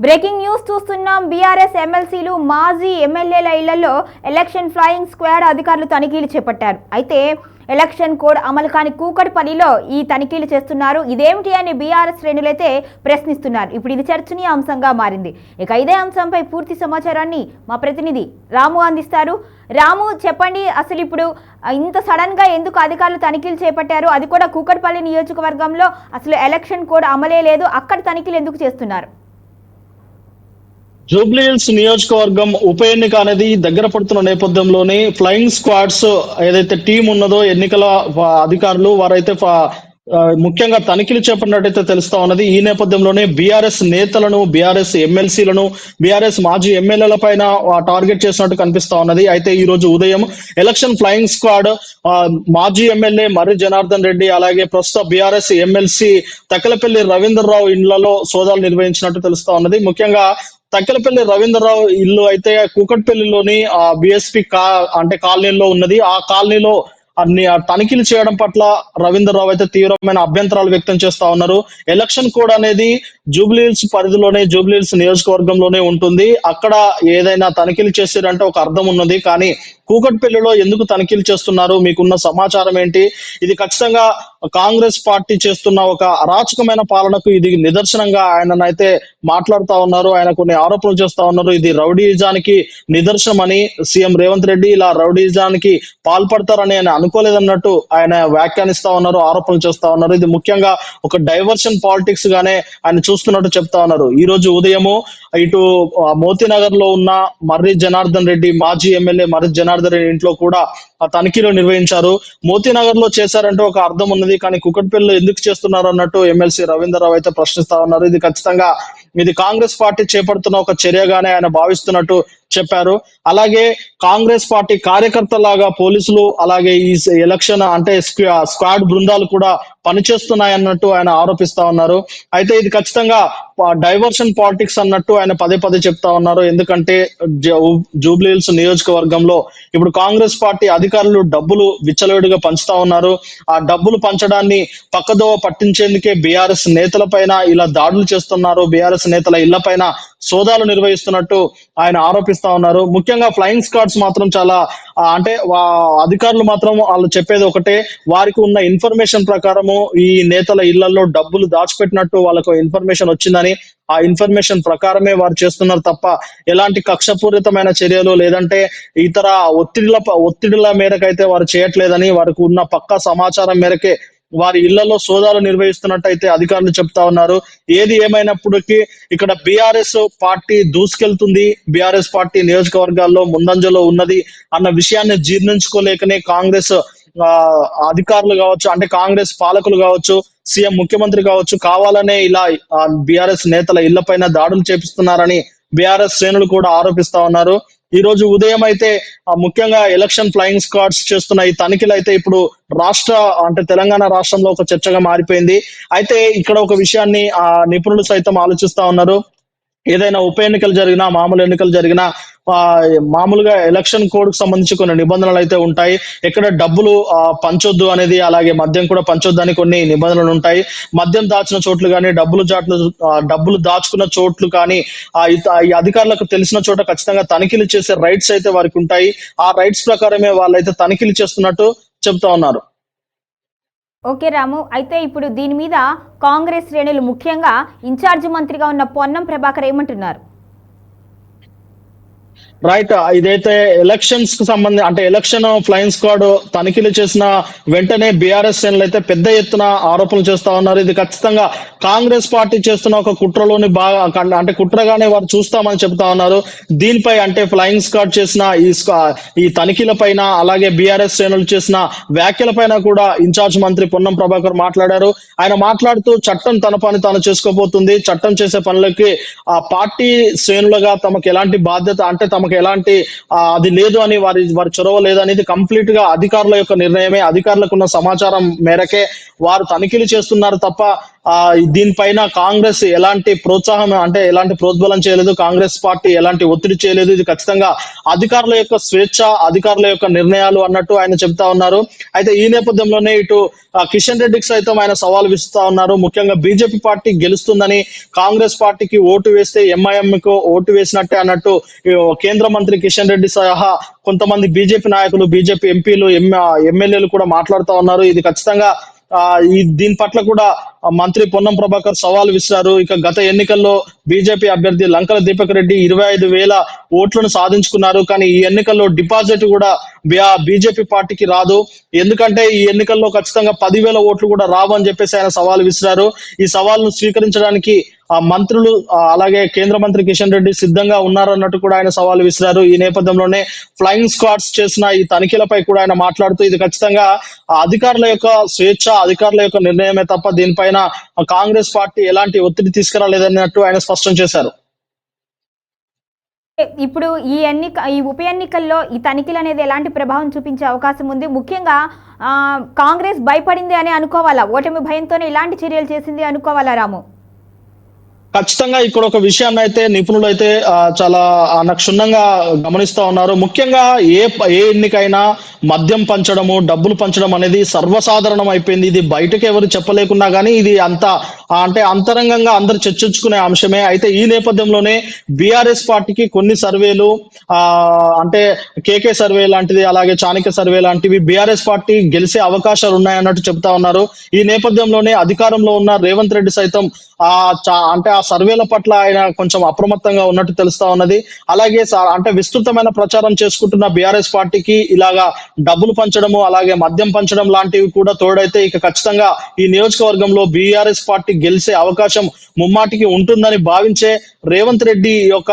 Breaking news చూస్తున్నాం. BRS ఎమ్మెల్సీలు మాజీ ఎమ్మెల్యేల ఇళ్లలో ఎలక్షన్ ఫ్లయింగ్ స్క్వాడ్ అధికారులు తనిఖీలు చేపట్టారు. అయితే ఎలక్షన్ కోడ్ అమలు కాని కూకట్పల్లిలో ఈ తనిఖీలు చేస్తున్నారు. ఇదేమిటి అని బీఆర్ఎస్ శ్రేణులైతే ప్రశ్నిస్తున్నారు. ఇప్పుడు ఇది చర్చనీయాంశంగా మారింది. ఇక ఇదే అంశంపై పూర్తి సమాచారాన్ని మా ప్రతినిధి రాము అందిస్తారు. రాము, చెప్పండి, అసలు ఇప్పుడు ఇంత సడన్ గా ఎందుకు అధికారులు తనిఖీలు చేపట్టారు? అది కూడా కూకట్పల్లి నియోజకవర్గంలో అసలు ఎలక్షన్ కోడ్ అమలే లేదు, అక్కడ తనిఖీలు ఎందుకు చేస్తున్నారు? జూబ్లీహిల్స్ నియోజకవర్గం ఉప ఎన్నిక అనేది దగ్గర పడుతున్న నేపథ్యంలోనే ఫ్లయింగ్ స్క్వాడ్స్ ఏదైతే టీం ఉన్నదో ఎన్నికల అధికారులు వారైతే ముఖ్యంగా తనిఖీలు చేపట్టినట్టయితే తెలుస్తా ఉన్నది. ఈ నేపథ్యంలోనే బీఆర్ఎస్ నేతలను, బీఆర్ఎస్ ఎమ్మెల్సీలను, బీఆర్ఎస్ మాజీ ఎమ్మెల్యేల పైన టార్గెట్ చేసినట్టు కనిపిస్తా ఉన్నది. అయితే ఈ రోజు ఉదయం ఎలక్షన్ ఫ్లయింగ్ స్క్వాడ్ మాజీ ఎమ్మెల్యే మర్రి జనార్దన్ రెడ్డి అలాగే ప్రస్తుత బీఆర్ఎస్ ఎమ్మెల్సీ తక్కలపల్లి రవీంద్రరావు ఇళ్లలో సోదాలు నిర్వహించినట్టు తెలుస్తా ఉన్నది. ముఖ్యంగా తక్కలపల్లి రవీంద్రరావు ఇల్లు అయితే కూకట్పల్లిలోని బిఎస్పి అంటే కాలనీలో ఉన్నది. ఆ కాలనీలో అన్ని తనిఖీలు చేయడం పట్ల రవీంద్రరావు అయితే తీవ్రమైన అభ్యంతరాలు వ్యక్తం చేస్తా ఉన్నారు. ఎలక్షన్ కోడ్ అనేది జూబ్లీహిల్స్ పరిధిలోనే, జూబ్లీహిల్స్ నియోజకవర్గంలోనే ఉంటుంది. అక్కడ ఏదైనా తనిఖీలు చేశారంటే ఒక అర్థం ఉన్నది. కానీ కూకట్పల్లిలో ఎందుకు తనిఖీలు చేస్తున్నారు? మీకున్న సమాచారం ఏంటి? ఇది ఖచ్చితంగా కాంగ్రెస్ పార్టీ చేస్తున్న ఒక అరాచకమైన పాలనకు ఇది నిదర్శనంగా ఆయననైతే మాట్లాడుతా ఉన్నారు. ఆయన కొన్ని ఆరోపణలు చేస్తా ఉన్నారు. ఇది రౌడీజానికి నిదర్శనం అని సీఎం రేవంత్ రెడ్డి ఇలా రౌడీజానికి పాల్పడతారని ఆయన అనుకోలేదన్నట్టు ఆయన వ్యాఖ్యానిస్తా ఉన్నారు, ఆరోపణలు చేస్తా ఉన్నారు. ఇది ముఖ్యంగా ఒక డైవర్షన్ పాలిటిక్స్ గానే ఆయన చూస్తున్నట్టు చెప్తా ఉన్నారు. ఈ రోజు ఉదయము ఇటు మోతీనగర్ లో ఉన్న మర్రి జనార్దన్ రెడ్డి, మాజీ ఎమ్మెల్యే మర్రి జనార్దన్ రెడ్డి ఇంట్లో కూడా ఆ తనిఖీలు నిర్వహించారు. మోతీనగర్ లో చేశారంటే ఒక అర్థం ఉన్నది, కానీ కుకట్పల్లిలో ఎందుకు చేస్తున్నారు అన్నట్టు ఎమ్మెల్సీ రవీంద్రరావు అయితే ప్రశ్నిస్తా ఉన్నారు. ఇది ఖచ్చితంగా ఇది కాంగ్రెస్ పార్టీ చేపడుతున్న ఒక చర్యగానే ఆయన భావిస్తున్నట్టు చెప్పారు. అలాగే కాంగ్రెస్ పార్టీ కార్యకర్తలాగా పోలీసులు అలాగే ఈ ఎలక్షన్ అంటే స్క్వాడ్ బృందాలు కూడా పనిచేస్తున్నాయన్నట్టు ఆయన ఆరోపిస్తా ఉన్నారు. అయితే ఇది ఖచ్చితంగా డైవర్షన్ పాలిటిక్స్ అన్నట్టు ఆయన పదే పదే చెప్తా ఉన్నారు. ఎందుకంటే జూబ్లీహిల్స్ నియోజకవర్గంలో ఇప్పుడు కాంగ్రెస్ పార్టీ అధికారులు డబ్బులు విచ్చలవిడిగా పంచుతా ఉన్నారు. ఆ డబ్బులు పంచడాన్ని పక్కదోవ పట్టించేందుకే బీఆర్ఎస్ నేతల పైన ఇలా దాడులు చేస్తున్నారు. బీఆర్ఎస్ నేతల ఇళ్ల పైన సోదాలు నిర్వహిస్తున్నట్టు ఆయన ఆరోపిస్తా ఉన్నారు. ముఖ్యంగా ఫ్లయింగ్ స్క్వాడ్స్ మాత్రం చాలా అంటే అధికారులు మాత్రం వాళ్ళు చెప్పేది ఒకటే, వారికి ఉన్న ఇన్ఫర్మేషన్ ప్రకారము ఈ నేతల ఇళ్లలో డబ్బులు దాచిపెట్టినట్టు వాళ్ళకు ఇన్ఫర్మేషన్ వచ్చిందని, ఆ ఇన్ఫర్మేషన్ ప్రకారమే వారు చేస్తున్నారు తప్ప ఎలాంటి కక్షపూరితమైన చర్యలు లేదంటే ఇతర ఒత్తిడిల మేరకైతే వారు చేయట్లేదని, వారికి ఉన్న పక్కా సమాచారం మేరకే వారి ఇళ్లలో సోదాలు నిర్వహిస్తున్నట్టయితే అధికారులు చెప్తా ఉన్నారు. ఏది ఏమైనప్పటికీ ఇక్కడ బీఆర్ఎస్ పార్టీ దూసుకెళ్తుంది, బీఆర్ఎస్ పార్టీ నియోజకవర్గాల్లో ముందంజలో ఉన్నది అన్న విషయాన్ని జీర్ణించుకోలేకనే కాంగ్రెస్ అధికారులు కావచ్చు, అంటే కాంగ్రెస్ పాలకులు కావచ్చు, సీఎం ముఖ్యమంత్రి కావచ్చు, కావాలనే ఇలా బీఆర్ఎస్ నేతల ఇళ్ల పైన దాడులు చేపిస్తున్నారని బీఆర్ఎస్ శ్రేణులు కూడా ఆరోపిస్తా ఉన్నారు. ఈ రోజు ఉదయం అయితే ముఖ్యంగా ఎలక్షన్ ఫ్లయింగ్ స్క్వాడ్స్ చేస్తున్న ఈ తనిఖీలు అయితే ఇప్పుడు అంటే తెలంగాణ రాష్ట్రంలో ఒక చర్చగా మారిపోయింది. అయితే ఇక్కడ ఒక విషయాన్ని నిపుణులు సైతం ఆలోచిస్తా ఉన్నారు. ఏదైనా ఉప ఎన్నికలు జరిగినా, మామూలు ఎన్నికలు జరిగినా మామూలుగా ఎలక్షన్ కోడ్ కు సంబంధించి కొన్ని నిబంధనలు అయితే ఉంటాయి. ఎక్కడ డబ్బులు పంచొద్దు అనేది, అలాగే మద్యం కూడా పంచొద్దు అని కొన్ని నిబంధనలు ఉంటాయి. మద్యం దాచిన చోట్లు కానీ, డబ్బులు దాచుకున్న చోట్లు కానీ ఈ అధికారులకు తెలిసిన చోట ఖచ్చితంగా తనిఖీలు చేసే రైట్స్ అయితే వారికి ఉంటాయి. ఆ రైట్స్ ప్రకారమే వాళ్ళైతే తనిఖీలు చేస్తున్నట్టు చెప్తా ఉన్నారు. ఓకే రాము, అయితే ఇప్పుడు దీని మీద కాంగ్రెస్ శ్రేణులు ముఖ్యంగా ఇన్ఛార్జ్ మంత్రిగా ఉన్న పొన్నం ప్రభాకర్ ఏమంటున్నారు? రైట్, ఇదైతే ఎలక్షన్స్ కు సంబంధించి అంటే ఎలక్షన్ ఫ్లయింగ్ స్క్వాడ్ తనిఖీలు చేసిన వెంటనే బీఆర్ఎస్ శ్రేణులు అయితే పెద్ద ఎత్తున ఆరోపణలు చేస్తా ఉన్నారు. ఇది ఖచ్చితంగా కాంగ్రెస్ పార్టీ చేస్తున్న ఒక కుట్రలోని అంటే కుట్రగానే వారు చూస్తామని చెప్తా ఉన్నారు. దీనిపై అంటే ఫ్లయింగ్ స్క్వాడ్ చేసిన ఈ తనిఖీల పైన అలాగే బీఆర్ఎస్ శ్రేణులు చేసిన వ్యాఖ్యల పైన కూడా ఇన్ఛార్జ్ మంత్రి పొన్నం ప్రభాకర్ మాట్లాడారు. ఆయన మాట్లాడుతూ చట్టం తన పని తాను చేసుకోబోతుంది, చట్టం చేసే పనులకి ఆ పార్టీ శ్రేణులుగా తమకు ఎలాంటి బాధ్యత అంటే తమకు ఎలాంటి అది లేదు అని వారి చొరవ లేదు అనేది కంప్లీట్ గా అధికారుల యొక్క నిర్ణయమే. అధికారులకు ఉన్న సమాచారం మేరకే వారు తనిఖీలు చేస్తున్నారు తప్ప దీనిపైన కాంగ్రెస్ ఎలాంటి ప్రోత్సాహం అంటే ఎలాంటి ప్రోద్బలం చేయలేదు, కాంగ్రెస్ పార్టీ ఎలాంటి ఒత్తిడి చేయలేదు. ఇది ఖచ్చితంగా అధికారుల యొక్క స్వేచ్ఛ, అధికారుల యొక్క నిర్ణయాలు అన్నట్టు ఆయన చెప్తా ఉన్నారు. అయితే ఈ నేపథ్యంలోనే ఇటు కిషన్ రెడ్డికి సైతం ఆయన సవాల్ విసురుతా ఉన్నారు. ముఖ్యంగా బీజేపీ పార్టీ గెలుస్తుందని, కాంగ్రెస్ పార్టీకి ఓటు వేస్తే ఎంఐఎం కు ఓటు వేసినట్టే అన్నట్టు కేంద్ర మంత్రి కిషన్ రెడ్డి సహా కొంతమంది బీజేపీ నాయకులు, బీజేపీ ఎంపీలు, ఎమ్మెల్యేలు కూడా మాట్లాడుతా ఉన్నారు. ఇది ఖచ్చితంగా దీని పట్ల కూడా మంత్రి పొన్నం ప్రభాకర్ సవాల్ విసిరారు. ఇక గత ఎన్నికల్లో బీజేపీ అభ్యర్థి లంకల దీపక్ రెడ్డి 25,000 ఓట్లను సాధించుకున్నారు. కానీ ఈ ఎన్నికల్లో డిపాజిట్ కూడా బీజేపీ పార్టీకి రాదు. ఎందుకంటే ఈ ఎన్నికల్లో ఖచ్చితంగా 10,000 ఓట్లు కూడా రావు అని చెప్పేసి ఆయన సవాల్ విసిరారు. ఈ సవాల్ను స్వీకరించడానికి మంత్రులు అలాగే కేంద్ర మంత్రి కిషన్ రెడ్డి సిద్ధంగా ఉన్నారు అన్నట్టు కూడా ఆయన సవాల్ విసిరారు. ఈ నేపథ్యంలోనే ఫ్లయింగ్ స్క్వాడ్స్ చేసిన ఈ తనిఖీలపై కూడా ఆయన మాట్లాడుతూ ఇది ఖచ్చితంగా అధికారుల యొక్క స్వేచ్ఛ, అధికారుల యొక్క నిర్ణయమే తప్ప దీనిపైన కాంగ్రెస్ పార్టీ ఎలాంటి ఒత్తిడి తీసుకురాలేదన్నట్టు ఆయన స్పష్టం చేశారు. ఇప్పుడు ఈ ఉప ఎన్నికల్లో ఈ తనిఖీలు అనేది ఎలాంటి ప్రభావం చూపించే అవకాశం ఉంది? ముఖ్యంగా కాంగ్రెస్ భయపడింది అని అనుకోవాలా? ఓటమి భయంతోనే ఇలాంటి చర్యలు చేసింది అనుకోవాలా రాము? ఖచ్చితంగా ఇక్కడ ఒక విషయాన్ని అయితే నిపుణులు అయితే చాలా క్షుణ్ణంగా గమనిస్తా ఉన్నారు. ముఖ్యంగా ఏ ఎన్నికైనా మద్యం పంచడము, డబ్బులు పంచడం అనేది సర్వసాధారణం అయిపోయింది. ఇది బయటకు ఎవరు చెప్పలేకున్నా కానీ ఇది అంటే అంతరంగంగా అందరు చర్చించుకునే అంశమే. అయితే ఈ నేపథ్యంలోనే బీఆర్ఎస్ పార్టీకి కొన్ని సర్వేలు అంటే కేకే సర్వే లాంటిది, అలాగే చాణక్య సర్వే లాంటివి బీఆర్ఎస్ పార్టీ గెలిచే అవకాశాలు ఉన్నాయన్నట్టు చెప్తా ఉన్నారు. ఈ నేపథ్యంలోనే అధికారంలో ఉన్న రేవంత్ రెడ్డి సైతం అంటే ఆ సర్వేల పట్ల ఆయన కొంచెం అప్రమత్తంగా ఉన్నట్టు తెలుస్తా ఉన్నది. అలాగే అంటే విస్తృతమైన ప్రచారం చేసుకుంటున్న బీఆర్ఎస్ పార్టీకి ఇలాగా డబ్బులు పంచడము, అలాగే మద్యం పంచడం లాంటివి కూడా తోడైతే ఇక ఖచ్చితంగా ఈ నియోజకవర్గంలో బీఆర్ఎస్ పార్టీ గెలిచే అవకాశం ముమ్మాటికి ఉంటుందని భావించే రేవంత్ రెడ్డి యొక్క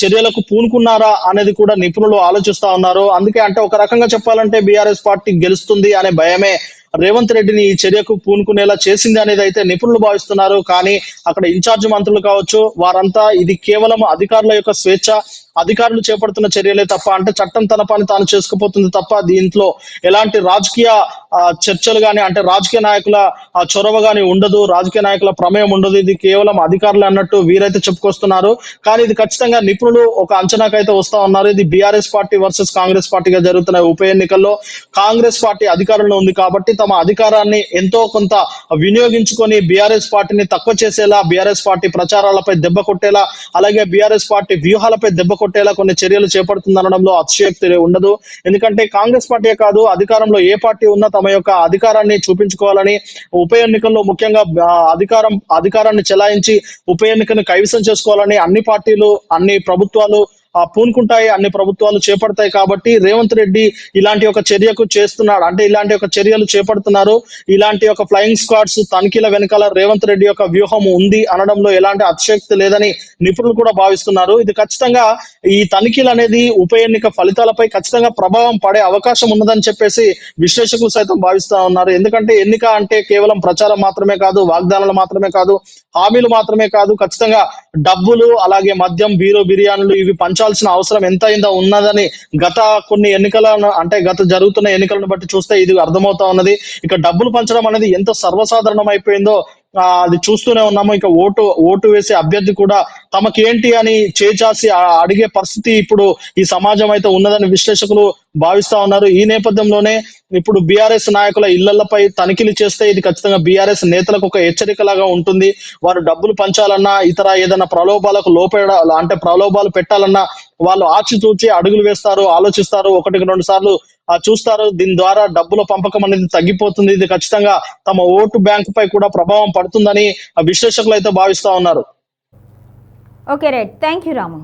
చర్యలకు పూనుకున్నారా అనేది కూడా నిపుణులు ఆలోచిస్తా ఉన్నారు. అందుకే అంటే ఒక రకంగా చెప్పాలంటే బీఆర్ఎస్ పార్టీ గెలుస్తుంది అనే భయమే రేవంత్ రెడ్డిని ఈ చర్యకు పూనుకునేలా చేసింది అనేది అయితే నిపుణులు భావిస్తున్నారు. కానీ అక్కడ ఇన్ఛార్జ్ మంత్రులు కావచ్చు, వారంతా ఇది కేవలం అధికారుల యొక్క స్వేచ్ఛ, అధికారులు చేపడుతున్న చర్యలే తప్ప, అంటే చట్టం తన పని తాను చేసుకుపోతుంది తప్ప దీంట్లో ఎలాంటి రాజకీయ చర్చలు గాని, అంటే రాజకీయ నాయకుల చొరవ గాని ఉండదు, రాజకీయ నాయకుల ప్రమేయం ఉండదు. ఇది కేవలం అధికారులు అన్నట్టు వీరైతే చెప్పుకొస్తున్నారు. కానీ ఇది ఖచ్చితంగా నిపుణులు ఒక అంచనాకైతే వస్తా ఉన్నారు. ఇది బీఆర్ఎస్ పార్టీ వర్సెస్ కాంగ్రెస్ పార్టీగా జరుగుతున్న ఉప ఎన్నికల్లో కాంగ్రెస్ పార్టీ అధికారంలో ఉంది కాబట్టి తమ అధికారాన్ని ఎంతో కొంత వినియోగించుకొని బీఆర్ఎస్ పార్టీని తక్కువ చేసేలా, బీఆర్ఎస్ పార్టీ ప్రచారాలపై దెబ్బ కొట్టేలా, అలాగే బీఆర్ఎస్ పార్టీ వ్యూహాలపై దెబ్బ కొట్టేలా కొన్ని చర్యలు చేపడుతుందనడంలో అతిశయోక్తి ఉండదు. ఎందుకంటే కాంగ్రెస్ పార్టీ కాదు, అధికారంలో ఏ పార్టీ ఉన్నా తమ యొక్క అధికారాన్ని చూపించుకోవాలని, ఉప ఎన్నికల్లో ముఖ్యంగా అధికారాన్ని చెలాయించి ఉప ఎన్నికను కైవసం చేసుకోవాలని అన్ని పార్టీలు, అన్ని ప్రభుత్వాలు పూనుకుంటాయి, అన్ని ప్రభుత్వాలు చేపడతాయి. కాబట్టి రేవంత్ రెడ్డి ఇలాంటి ఒక చర్యకు చేస్తున్నాడు, అంటే ఇలాంటి ఒక చర్యలు చేపడుతున్నారు. ఇలాంటి ఒక ఫ్లయింగ్ స్క్వాడ్స్ తనిఖీల వెనకాల రేవంత్ రెడ్డి యొక్క వ్యూహం ఉంది అనడంలో ఎలాంటి అతిశయోక్తి లేదని నిపుణులు కూడా భావిస్తున్నారు. ఇది ఖచ్చితంగా ఈ తనిఖీలు అనేది ఉప ఎన్నిక ఫలితాలపై ఖచ్చితంగా ప్రభావం పడే అవకాశం ఉన్నదని చెప్పేసి విశ్లేషకులు సైతం భావిస్తా ఉన్నారు. ఎందుకంటే ఎన్నిక అంటే కేవలం ప్రచారం మాత్రమే కాదు, వాగ్దానాలు మాత్రమే కాదు, హామీలు మాత్రమే కాదు, ఖచ్చితంగా డబ్బులు, అలాగే మద్యం, బిర్యానీలు ఇవి పంచాల్సిన అవసరం ఎంతైందో ఉన్నదని గత కొన్ని ఎన్నికలను, అంటే గత జరుగుతున్న ఎన్నికలను బట్టి చూస్తే ఇది అర్థమవుతా ఉన్నది. ఇక డబ్బులు పంచడం అనేది ఎంత సర్వసాధారణం అయిపోయిందో అది చూస్తూనే ఉన్నాము. ఇక ఓటు వేసే అభ్యర్థి కూడా తమకేంటి అని చేచాసి అడిగే పరిస్థితి ఇప్పుడు ఈ సమాజం అయితే ఉన్నదని విశ్లేషకులు భావిస్తా ఉన్నారు. ఈ నేపథ్యంలోనే ఇప్పుడు బీఆర్ఎస్ నాయకుల ఇళ్లపై తనిఖీలు చేస్తే ఇది ఖచ్చితంగా బీఆర్ఎస్ నేతలకు ఒక హెచ్చరికలాగా ఉంటుంది. వారు డబ్బులు పంచాలన్నా, ఇతర ఏదైనా ప్రలోభాలకు అంటే ప్రలోభాలు పెట్టాలన్నా వాళ్ళు ఆచితూచి అడుగులు వేస్తారు, ఆలోచిస్తారు, 1-2 సార్లు చూస్తారు. దీని ద్వారా డబ్బుల పంపకం అనేది తగ్గిపోతుంది. ఇది ఖచ్చితంగా తమ ఓటు బ్యాంకు పై కూడా ప్రభావం పడుతుందని విశ్లేషకులు అయితే భావిస్తా ఉన్నారు. Okay right, thank you Ramu.